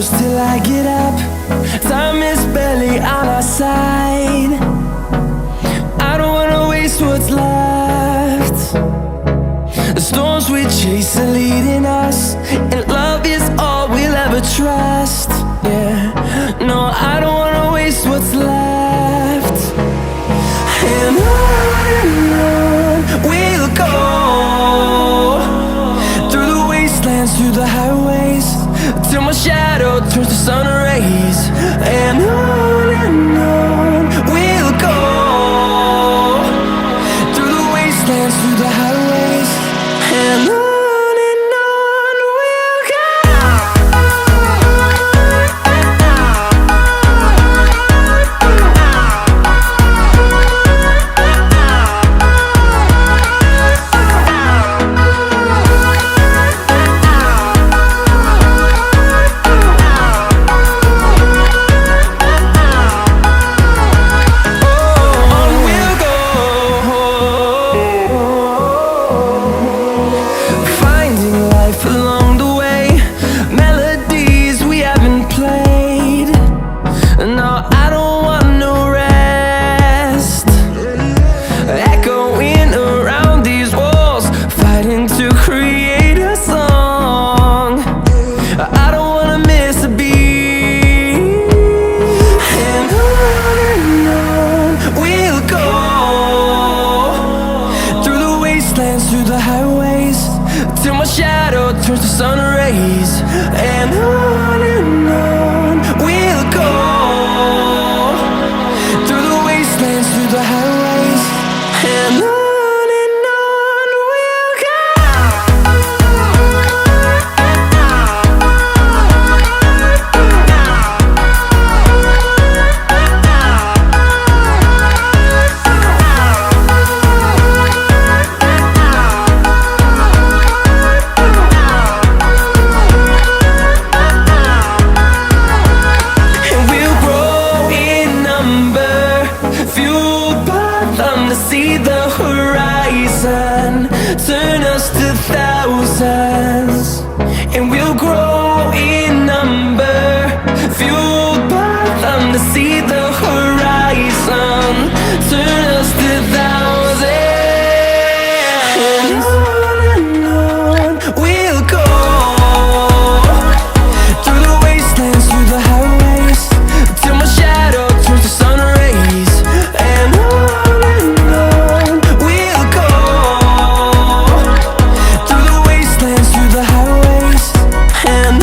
close till I get up. Time is barely on our side. I don't wanna waste what's left. The storms we chase are leading us, and love is all we'll ever trust. Yeah, no, I don't wanna waste what's left. And on we'll go, through the wastelands, through the highways, till my shadow turns to sun rays. And on we'll go, through the wastelands, through the highways, and on we'll go. Through the highways, till my shadow turns to sun rays. And on we'll go, through the wastelands, through the highways, and on we'll go. See the horizon turn us to thousands, and we'll grow in number, fueled by them. To see the horizon turn us to thousands, and on we'll go, through the wastelands, through the highways, till my shadow turns to sun rays. And we'll go, through the wastelands, through the highways, and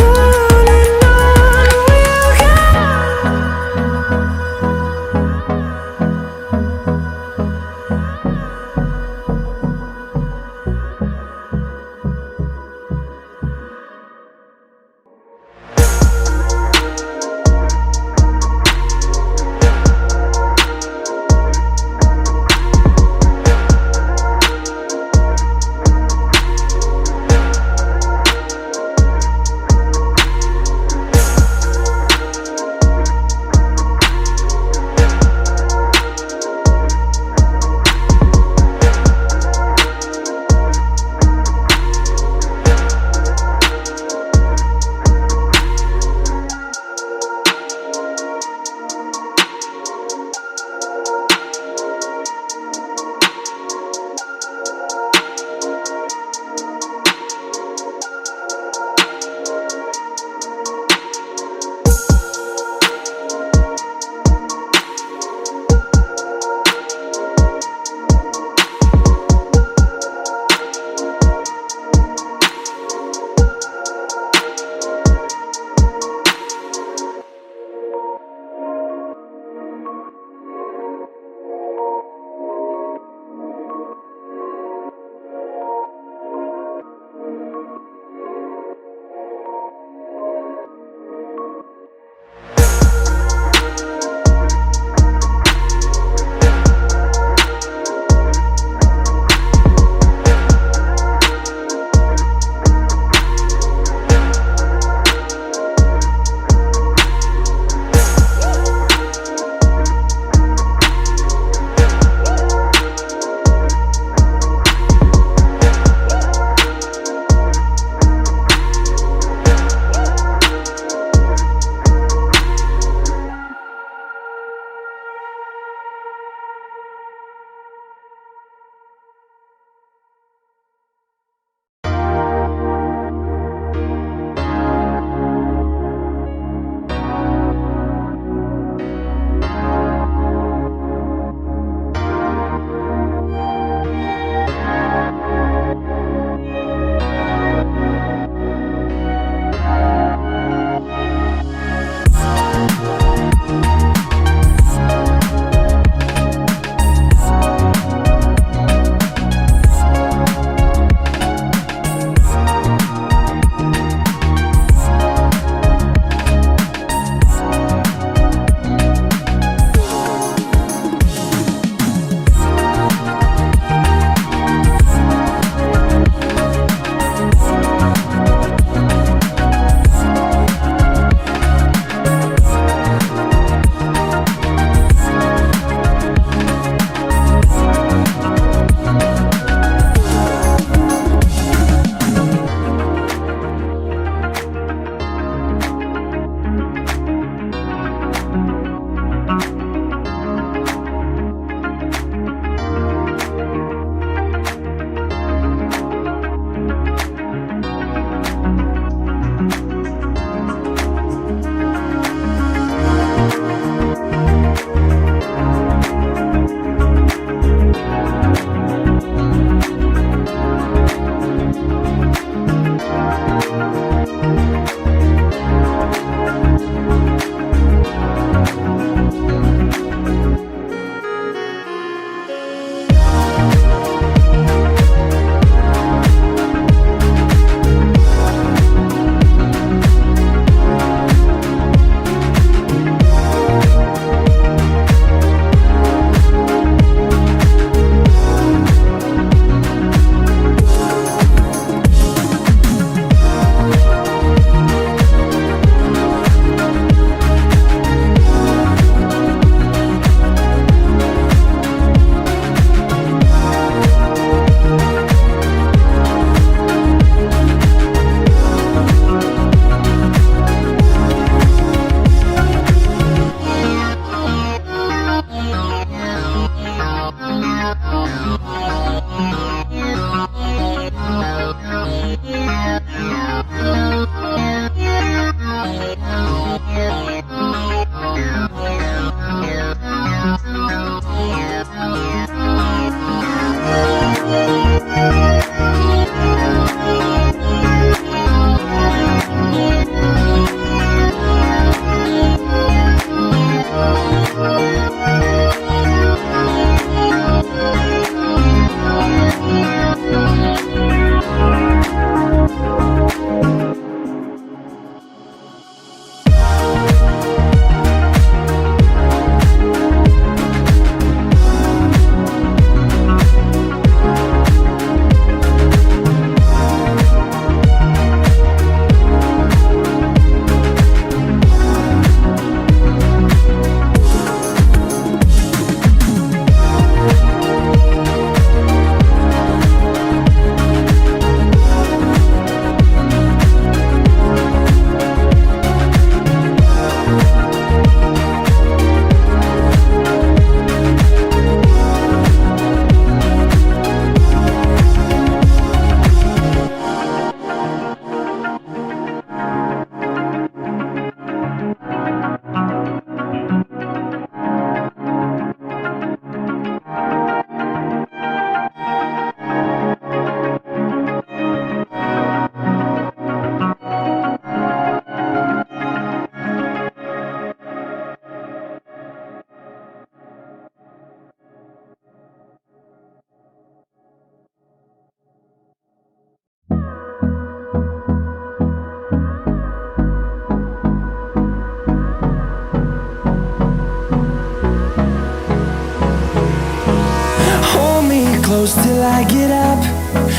close till I get up.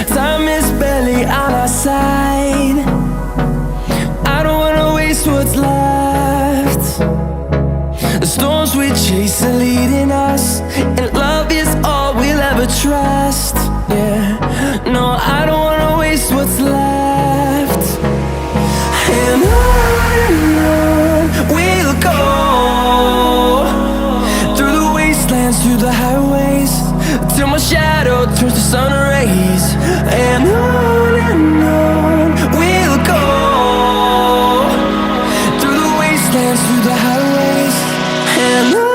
Time is barely on our side. I don't wanna waste what's left. The storms we chase are leading us, and love is all we'll ever trust. Yeah, no, I don't wanna waste what's left. And on we'll go, through the wastelands, through the highways, till my shadow turns to sun rays. And on we'll go, through the wastelands, through the highways, and on.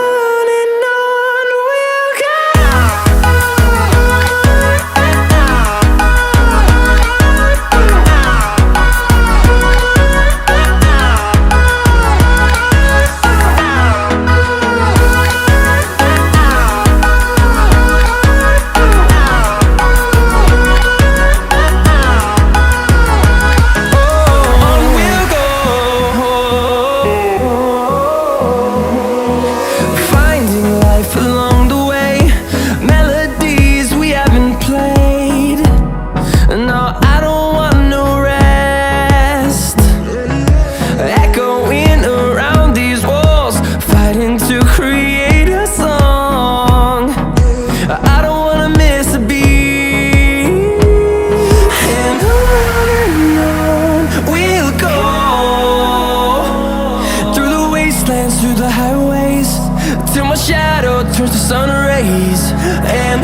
Through the highways, till my shadow turns to sun rays. And